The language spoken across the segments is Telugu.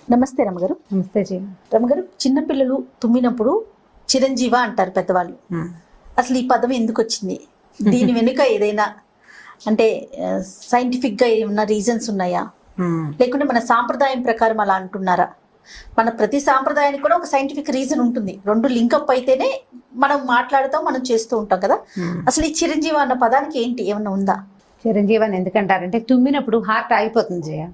నమస్తే రమగారు. నమస్తే జీ. రమగారు, చిన్నపిల్లలు తుమ్మినప్పుడు చిరంజీవ అంటారు పెద్దవాళ్ళు. అసలు ఈ పదం ఎందుకు వచ్చింది? దీని వెనుక ఏదైనా అంటే సైంటిఫిక్గా ఏమన్నా రీజన్స్ ఉన్నాయా, లేకుంటే మన సాంప్రదాయం ప్రకారం అలా అంటున్నారా? మన ప్రతి సాంప్రదాయానికి కూడా ఒక సైంటిఫిక్ రీజన్ ఉంటుంది. రెండు లింకప్ అయితేనే మనం మాట్లాడుతాం, మనం చేస్తూ ఉంటాం కదా. అసలు ఈ చిరంజీవ అన్న పదానికి ఏంటి, ఏమన్నా ఉందా? చిరంజీవి అని ఎందుకంటారంటే తుమ్మినప్పుడు హార్ట్ ఆగిపోతుంది జయ.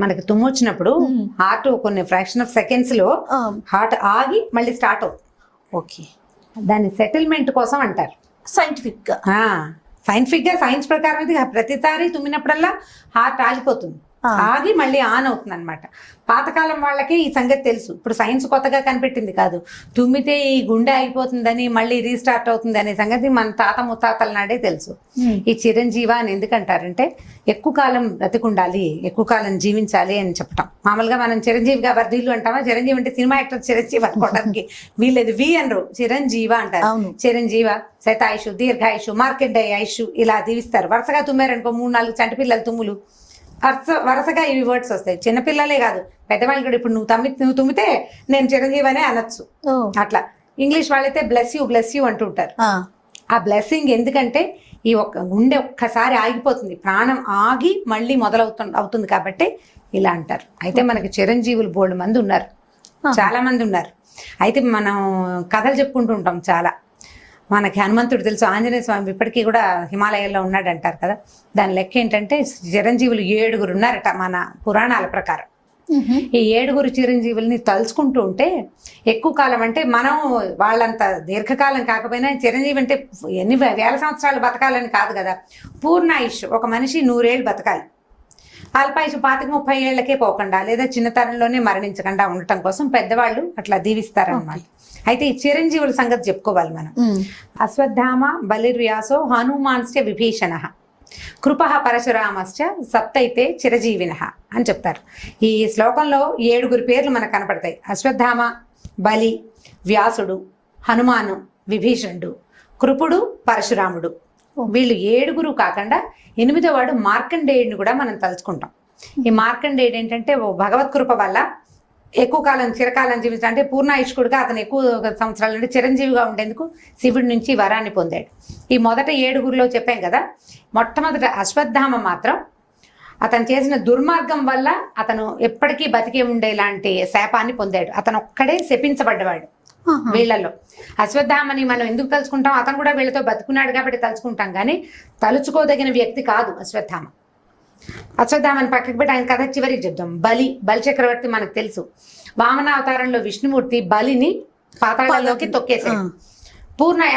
మనకి తుమ్ము వచ్చినప్పుడు హార్ట్ కొన్ని ఫ్రాక్షన్ ఆఫ్ సెకండ్స్ లో హార్ట్ ఆగి మళ్ళీ స్టార్ట్ అవుతుంది. ఓకే, దాన్ని సెటిల్మెంట్ కోసం అంటారు సైంటిఫిక్ గా. సైన్స్ ప్రకారం ఇది ప్రతిసారి తుమ్మినప్పుడల్లా హార్ట్ ఆగిపోతుంది, ఆగి మళ్ళీ ఆన్ అవుతుంది అనమాట. పాతకాలం వాళ్ళకి ఈ సంగతి తెలుసు. ఇప్పుడు సైన్స్ కొత్తగా కనిపెట్టింది కాదు. తుమ్మితే ఈ గుండె ఆగిపోతుందని మళ్ళీ రీస్టార్ట్ అవుతుంది అనే సంగతి మన తాత ముత్తాతల నాడే తెలుసు. ఈ చిరంజీవ అని ఎందుకంటారంటే ఎక్కువ కాలం బ్రతికుండాలి, ఎక్కువ కాలం జీవించాలి అని చెప్పటం. మామూలుగా మనం చిరంజీవిగా వర్ధీలు అంటామా? చిరంజీవి అంటే సినిమా యాక్టర్ చిరంజీవి అనుకోవడానికి వీళ్ళేది వి అనరు, చిరంజీవ అంటారు. చిరంజీవ, శతాయుషు, దీర్ఘాయుషు, మార్కెండయాయుషు ఇలా దీవిస్తారు. వరుసగా తుమ్మారనుకో 3-4 చంటి పిల్లల తుమ్ములు వరుసగా ఇవి వర్డ్స్ వస్తాయి. చిన్నపిల్లలే కాదు, పెద్దవాళ్ళు కూడా. ఇప్పుడు నువ్వు తుమ్మితే నేను చిరంజీవి అనే అనొచ్చు. అట్లా ఇంగ్లీష్ వాళ్ళైతే బ్లెస్ యూ అంటుంటారు. ఆ బ్లెస్సింగ్ ఎందుకంటే ఈ ఒక్క గుండె ఒక్కసారి ఆగిపోతుంది, ప్రాణం ఆగి మళ్ళీ అవుతుంది కాబట్టి ఇలా అంటారు. అయితే మనకి చిరంజీవులు బోల్డ్ మంది ఉన్నారు, చాలా మంది ఉన్నారు. అయితే మనం కథలు చెప్పుకుంటూ ఉంటాం చాలా. మనకి హనుమంతుడు తెలుసు, ఆంజనేయ స్వామి ఇప్పటికీ కూడా హిమాలయాల్లో ఉన్నాడు అంటారు కదా. దాని లెక్క ఏంటంటే చిరంజీవులు 7 ఉన్నారట మన పురాణాల ప్రకారం. ఈ 7 చిరంజీవుల్ని తలుచుకుంటూ ఉంటే ఎక్కువ కాలం, అంటే మనం వాళ్ళంత దీర్ఘకాలం కాకపోయినా చిరంజీవి అంటే ఎన్ని వేల సంవత్సరాలు బతకాలని కాదు కదా. పూర్ణాయుష్, ఒక మనిషి 100 ఏళ్ళు బతకాలి. అల్పాయుష్ 25-30 ఏళ్లకే పోకుండా లేదా చిన్నతనంలోనే మరణించకుండా ఉండటం కోసం పెద్దవాళ్ళు అట్లా దీవిస్తారన్నమాట. అయితే ఈ చిరంజీవుల సంగతి చెప్పుకోవాలి మనం. అశ్వత్థామ బలిర్వ్యాసో హనుమాన్శ్చ విభీషణ కృప పరశురామశ్చ సప్తైతే చిరజీవిన అని చెప్తారు. ఈ శ్లోకంలో 7 పేర్లు మనకు కనపడతాయి. అశ్వత్థామ, బలి, వ్యాసుడు, హనుమాను, విభీషణుడు, కృపుడు, పరశురాముడు. వీళ్ళు 7 కాకుండా 8వ వాడు మార్కండేయుడిని కూడా మనం తలుచుకుంటాం. ఈ మార్కండేయుడు ఏంటంటే భగవత్ కృప వల్ల ఎక్కువ కాలం చిరకాలం జీవించాలి. అంటే పూర్ణాయుష్కుడుగా అతను ఎక్కువ సంవత్సరాల నుండి చిరంజీవిగా ఉండేందుకు శివుడి నుంచి వరాన్ని పొందాడు. ఈ మొదట 7 చెప్పాం కదా. మొట్టమొదట అశ్వత్థామ మాత్రం అతను చేసిన దుర్మార్గం వల్ల అతను ఎప్పటికీ బతికే ఉండేలాంటి శాపాన్ని పొందాడు. అతను ఒక్కడే శపించబడ్డవాడు వీళ్ళల్లో. అశ్వత్థామని మనం ఎందుకు తలుచుకుంటాం? అతను కూడా వీళ్ళతో బతుకున్నాడు కాబట్టి తలుచుకుంటాం, కానీ తలుచుకోదగిన వ్యక్తి కాదు అశ్వత్థామ. అశ్వత్థామని పక్కకి పెట్టి ఆయన కథ చివరికి చెప్తాం. బలి చక్రవర్తి మనకు తెలుసు. వామనావతారంలో విష్ణుమూర్తి బలిని పాతాళంలోకి తొక్కేశాడు.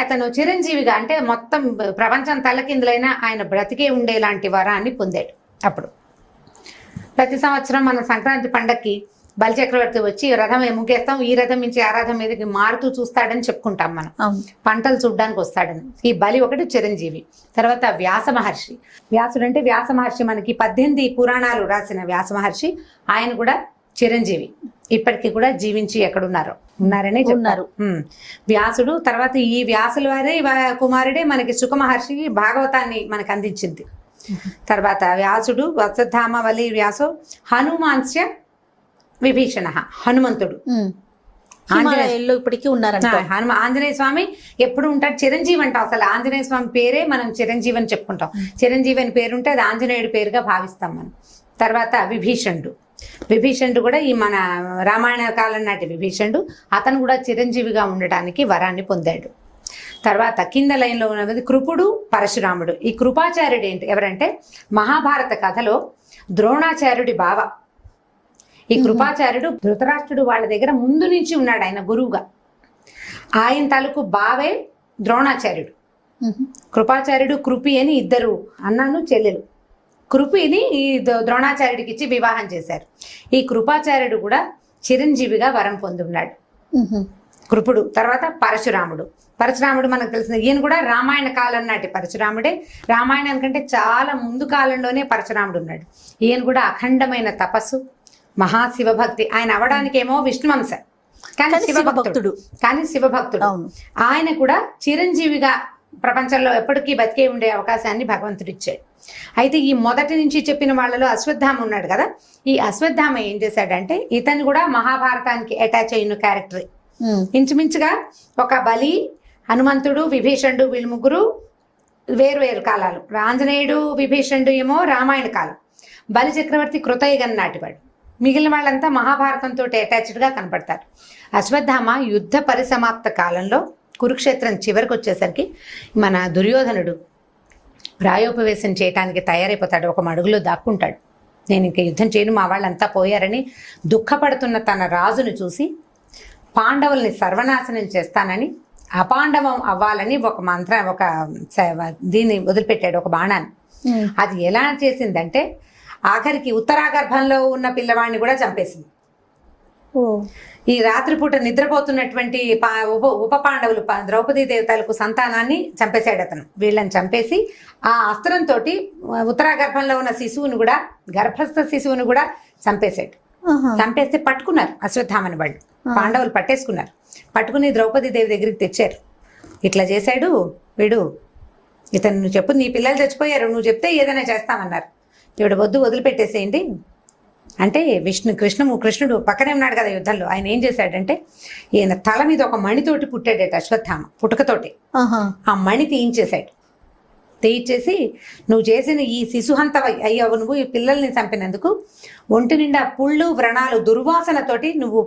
అతను చిరంజీవిగా, అంటే మొత్తం ప్రపంచం తలకిందులైనా ఆయన బ్రతికే ఉండేలాంటి వరాన్ని పొందాడు. అప్పుడు ప్రతి సంవత్సరం మన సంక్రాంతి పండక్కి బలిచక్రవర్తి వచ్చి రథం ముగ్గేస్తాం, ఈ రథం నుంచి ఆ రథం మీదకి మారుతూ చూస్తాడని చెప్పుకుంటాం మనం. పంటలు చూడ్డానికి వస్తాడని. ఈ బలి ఒకటి చిరంజీవి. తర్వాత వ్యాస మహర్షి. వ్యాసుడు అంటే వ్యాస మహర్షి మనకి 18 పురాణాలు రాసిన వ్యాస మహర్షి, ఆయన కూడా చిరంజీవి. ఇప్పటికీ కూడా జీవించి ఉన్నారనే చెప్తున్నారు వ్యాసుడు. తర్వాత ఈ వ్యాసుల వారే కుమారుడే మనకి సుఖ మహర్షి భాగవతాన్ని మనకు అందించింది. తర్వాత వ్యాసుడు, అశ్వత్థామ, బలి, వ్యాసో, హనుమాన్స్య విభీషణ, హనుమంతుడు. ఇప్పటికీ ఉన్నారంట. ఆంజనేయ స్వామి ఎప్పుడు ఉంటాడు? చిరంజీవి అంటాం. అసలు ఆంజనేయ స్వామి పేరే మనం చిరంజీవి అని చెప్పుకుంటాం. చిరంజీవి అని పేరుంటే అది ఆంజనేయుడి పేరుగా భావిస్తాం మనం. తర్వాత విభీషణుడు కూడా ఈ మన రామాయణ కాలం నాటి విభీషణుడు. అతను కూడా చిరంజీవిగా ఉండటానికి వరాన్ని పొందాడు. తర్వాత కింద లైన్లో ఉన్నది కృపుడు, పరశురాముడు. ఈ కృపాచార్యుడు ఎవరంటే మహాభారత కథలో ద్రోణాచార్యుడి బావ. ఈ కృపాచార్యుడు ధృతరాష్ట్రుడు వాళ్ళ దగ్గర ముందు నుంచి ఉన్నాడు, ఆయన గురువుగా. ఆయన తాలూకు బావే ద్రోణాచార్యుడు. కృపాచార్యుడు, కృపి అని 2 అన్నాను చెల్లెలు. కృపిని ఈ ద్రోణాచార్యుడికి ఇచ్చి వివాహం చేశారు. ఈ కృపాచార్యుడు కూడా చిరంజీవిగా వరం పొంది ఉన్నాడు, కృపుడు. తర్వాత పరశురాముడు మనకు తెలిసింది. ఈయన కూడా రామాయణ కాలం నాటి పరశురాముడే. రామాయణం కంటే చాలా ముందు కాలంలోనే పరశురాముడు ఉన్నాడు. ఈయన కూడా అఖండమైన తపస్సు, మహాశివభక్తి. ఆయన అవడానికేమో విష్ణువంశ, కానీ శివభక్తుడు. ఆయన కూడా చిరంజీవిగా ప్రపంచంలో ఎప్పటికీ బతికే ఉండే అవకాశాన్ని భగవంతుడు ఇచ్చాడు. అయితే ఈ మొదటి నుంచి చెప్పిన వాళ్ళలో అశ్వత్థామ ఉన్నాడు కదా, ఈ అశ్వత్థామ ఏం చేశాడంటే ఇతను కూడా మహాభారతానికి అటాచ్ అయిన క్యారెక్టరే. ఇంచుమించుగా ఒక బలి, హనుమంతుడు, విభీషణుడు వీళ్ళు ముగ్గురు వేరు వేరు కాలాలు. ఆంజనేయుడు, విభీషణుడు ఏమో రామాయణ కాలం, బలి చక్రవర్తి కృతయుగం నాటివాడు. మిగిలిన వాళ్ళంతా మహాభారతంతో అటాచ్డ్గా కనపడతారు. అశ్వత్థామ యుద్ధ పరిసమాప్త కాలంలో కురుక్షేత్రం చివరికి వచ్చేసరికి మన దుర్యోధనుడు ప్రాయోపవేశం చేయడానికి తయారైపోతాడు, ఒక మడుగులో దాక్కుంటాడు. నేను ఇంక యుద్ధం చేయను, మా వాళ్ళంతా పోయారని దుఃఖపడుతున్న తన రాజును చూసి పాండవుల్ని సర్వనాశనం చేస్తానని, అపాండవం అవ్వాలని ఒక దీన్ని వదిలిపెట్టాడు, ఒక బాణాన్ని. అది ఎలా చేసిందంటే ఆఖరికి ఉత్తరాగర్భంలో ఉన్న పిల్లవాడిని కూడా చంపేసింది. ఈ రాత్రిపూట నిద్రపోతున్నటువంటి ఉప పాండవులు ద్రౌపదీ దేవతలకు సంతానాన్ని చంపేశాడు అతను. వీళ్ళని చంపేసి ఆ అస్త్రంతో ఉత్తరాగర్భంలో ఉన్న శిశువుని కూడా, గర్భస్థ శిశువుని కూడా చంపేశాడు. చంపేస్తే పట్టుకున్నారు అశ్వత్థామని వాళ్ళు, పాండవులు పట్టేసుకున్నారు. పట్టుకుని ద్రౌపదీ దేవి దగ్గరికి తెచ్చారు. ఇట్లా చేశాడు వీడు, ఇతను నువ్వు చెప్పు, నీ పిల్లలు చచ్చిపోయారు, నువ్వు చెప్తే ఏదైనా చేస్తామన్నారు. ఇవిడ వద్దు, వదిలిపెట్టేసేయండి అంటే కృష్ణుడు పక్కనే ఉన్నాడు కదా యుద్ధంలో, ఆయన ఏం చేశాడంటే ఈయన తల మీద ఒక మణితోటి పుట్టాడట అశ్వత్థామ, పుట్టుకతోటి. ఆ మణి తీయించేసి నువ్వు చేసిన ఈ శిశుహంత అయ్యావు, నువ్వు ఈ పిల్లల్ని చంపినందుకు ఒంటి నిండా పుళ్ళు, వ్రణాలు, దుర్వాసనతోటి నువ్వు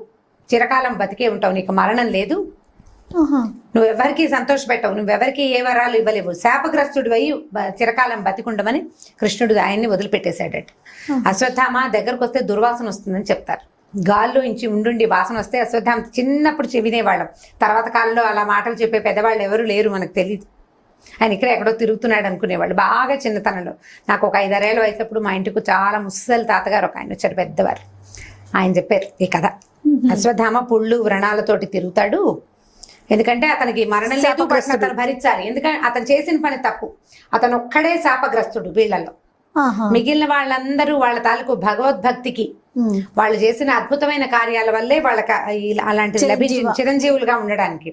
చిరకాలం బతికే ఉంటావు, నీకు మరణం లేదు, నువ్వెవరికి సంతోషపెట్టవు, నువ్వెవరికి ఏ వరాలు ఇవ్వలేవు, శాపగ్రస్తుడు అయ్యి చిరకాలం బతికుండమని కృష్ణుడు ఆయన్ని వదిలిపెట్టేశాడట. అశ్వత్థామ దగ్గరకు వస్తే దుర్వాసన వస్తుందని చెప్తారు. గాల్లో ఇంచి ఉండుండి వాసన వస్తే అశ్వత్థామ చిన్నప్పుడు వినేవాళ్ళం, తర్వాత కాలంలో అలా మాటలు చెప్పే పెద్దవాళ్ళు ఎవరు లేరు, మనకు తెలియదు. ఆయన ఇక్కడ ఎక్కడో తిరుగుతున్నాడు అనుకునేవాళ్ళు. బాగా చిన్నతనంలో నాకు ఒక 5-6 ఏళ్ళ వయసప్పుడు మా ఇంటికి చాలా ముసలి తాతగారు ఒక ఆయన వచ్చారు, పెద్దవారు. ఆయన చెప్పారు ఈ కథ. అశ్వత్థామ పుళ్ళు వ్రణాలతోటి తిరుగుతాడు, ఎందుకంటే అతనికి మరణం లేదు, అతను భరించాలి, ఎందుకంటే అతను చేసిన పని తప్పు. అతను ఒక్కడే శాపగ్రస్తుడు వీళ్ళలో. మిగిలిన వాళ్ళందరూ వాళ్ళ తాలూకు భగవద్భక్తికి, వాళ్ళు చేసిన అద్భుతమైన కార్యాల వల్లే వాళ్ళకి అలాంటి చిరంజీవులుగా ఉండడానికి.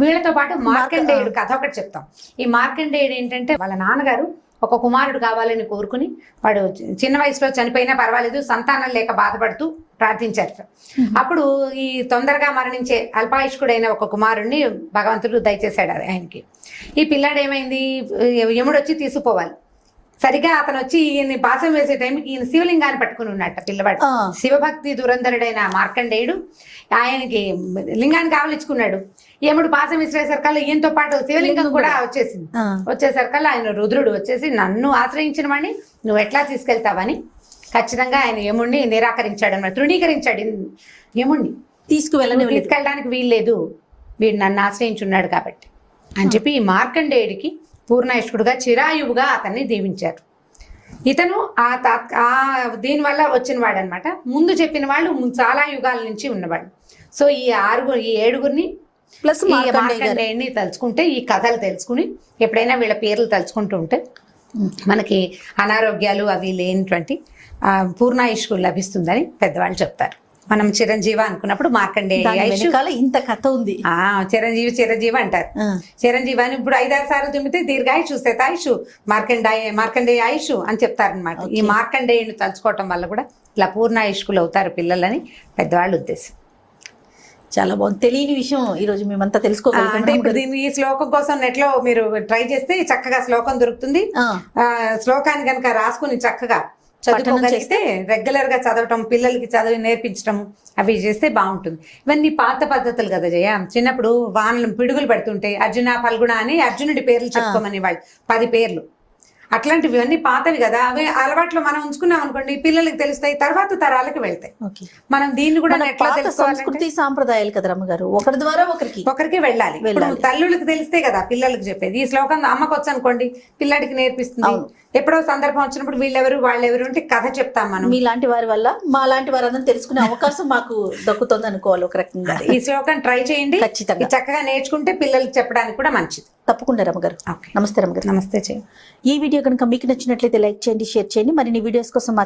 వీళ్ళతో పాటు మార్కండేయుడు కథ ఒకటి చెప్తాం. ఈ మార్కండేయుడు ఏంటంటే వాళ్ళ నాన్నగారు ఒక కుమారుడు కావాలని కోరుకుని, వాడు చిన్న వయసులో చనిపోయినా పర్వాలేదు, సంతానం లేక బాధపడుతూ ప్రార్థించారు. అప్పుడు ఈ తొందరగా మరణించే అల్పాయుష్కుడైన ఒక కుమారుడిని భగవంతుడు దయచేశాడు ఆయనకి. ఈ పిల్లాడు ఏమైంది, యముడు వచ్చి తీసుకుపోవాలి. సరిగా అతను వచ్చి ఈయన్ని పాసం వేసే టైంకి ఈయన శివలింగాన్ని పట్టుకుని ఉన్నట్ట పిల్లవాడు. శివభక్తి దురంధరుడైన మార్కండేయుడు ఆయనకి లింగాన్ని కావలించుకున్నాడు. యముడు పాసం విసిరేసరికల్లా ఈయనతో పాటు శివలింగం కూడా వచ్చేసింది. వచ్చేసరికల్లా ఆయన రుద్రుడు వచ్చేసి నన్ను ఆశ్రయించిన వాడిని నువ్వు ఎట్లా తీసుకెళ్తావని ఖచ్చితంగా ఆయన యముడిని నిరాకరించాడు అన్నమాట, తృణీకరించాడు. యముడిని తీసుకెళ్ళడానికి వీల్లేదు, వీడు నన్ను ఆశ్రయించున్నాడు కాబట్టి అని చెప్పి ఈ మార్కండేయుడికి పూర్ణాయుష్కుడుగా చిరాయువుగా అతన్ని దీవించారు. ఇతను దీనివల్ల వచ్చిన వాడు అనమాట. ముందు చెప్పిన వాళ్ళు చాలా యుగాల నుంచి ఉన్నవాడు. సో ఈ 7గురిని ప్లస్ మార్కండేయుడిని తలుచుకుంటే, ఈ కథలు తెలుసుకుని ఎప్పుడైనా వీళ్ళ పేర్లు తలుచుకుంటూ ఉంటే మనకి అనారోగ్యాలు అవి లేనిటువంటి పూర్ణాయుష్కు లభిస్తుందని పెద్దవాళ్ళు చెప్తారు. మనం చిరంజీవి అనుకున్నప్పుడు మార్కండేయ ఇంత కథ ఉంది. చిరంజీవి అంటారు. చిరంజీవి అని ఇప్పుడు 5-6 సార్లు తుమ్మితే దీర్ఘాయుషు, శతాయుషు, మార్కండేయ ఆయుషు అని చెప్తారనమాట. ఈ మార్కండేయుని తలుచుకోవటం వల్ల కూడా ఇలా పూర్ణాయుష్కులు అవుతారు పిల్లలని పెద్దవాళ్ళ ఉద్దేశం. చాలా బాగుంది, తెలియని విషయం ఈరోజు మేమంతా తెలుసుకోగలం. అంటే ఇప్పుడు దీన్ని ఈ శ్లోకం కోసం నెట్ లో మీరు ట్రై చేస్తే చక్కగా శ్లోకం దొరుకుతుంది. శ్లోకాన్ని కనుక రాసుకుని చక్కగా చదువుకోగలిగితే రెగ్యులర్ గా చదవటం, పిల్లలకి చదివి నేర్పించడం అవి చేస్తే బాగుంటుంది. ఇవన్నీ పాత పద్ధతులు కదా జయ. చిన్నప్పుడు వానలు పిడుగులు పెడుతుంటే అర్జున ఫల్గుణ అని అర్జునుడి పేర్లు చెప్పుకోమని వాళ్ళు 10 పేర్లు, అట్లాంటివి అన్నీ పాతవి కదా. అవి అలవాట్లు మనం ఉంచుకున్నాం అనుకోండి, పిల్లలకి తెలుస్తాయి, తర్వాత తరాలకు వెళ్తాయి. మనం దీన్ని కూడా సంస్కృతి సాంప్రదాయాలు కదా రమ్మగారు, ఒకరి ద్వారా ఒకరికి వెళ్ళాలి. తల్లులకు తెలిస్తే కదా పిల్లలకి చెప్పేది. ఈ శ్లోకం అమ్మకు వచ్చు అనుకోండి, పిల్లడికి నేర్పిస్తుంది. ఎప్పుడో సందర్భం వచ్చినప్పుడు వీళ్ళెవరు వాళ్ళెవరు అంటే కథ చెప్తాం మనం. మీలాంటి వారి వల్ల మా లాంటి వారందరూ తెలుసుకునే అవకాశం మాకు దక్కుతుంది అనుకోవాలి ఒక రకంగా. ఈ శ్లోకం ట్రై చేయండి, ఖచ్చితంగా చక్కగా నేర్చుకుంటే పిల్లలకి చెప్పడానికి కూడా మంచిది. తప్పకుండా రమ్మగారు. నమస్తే రమ్మగారు. నమస్తే. ఈ వీడియో కనుక మీకు నచ్చినట్లయితే లైక్ చేయండి, షేర్ చేయండి. మరిన్ని వీడియోస్ కోసం మా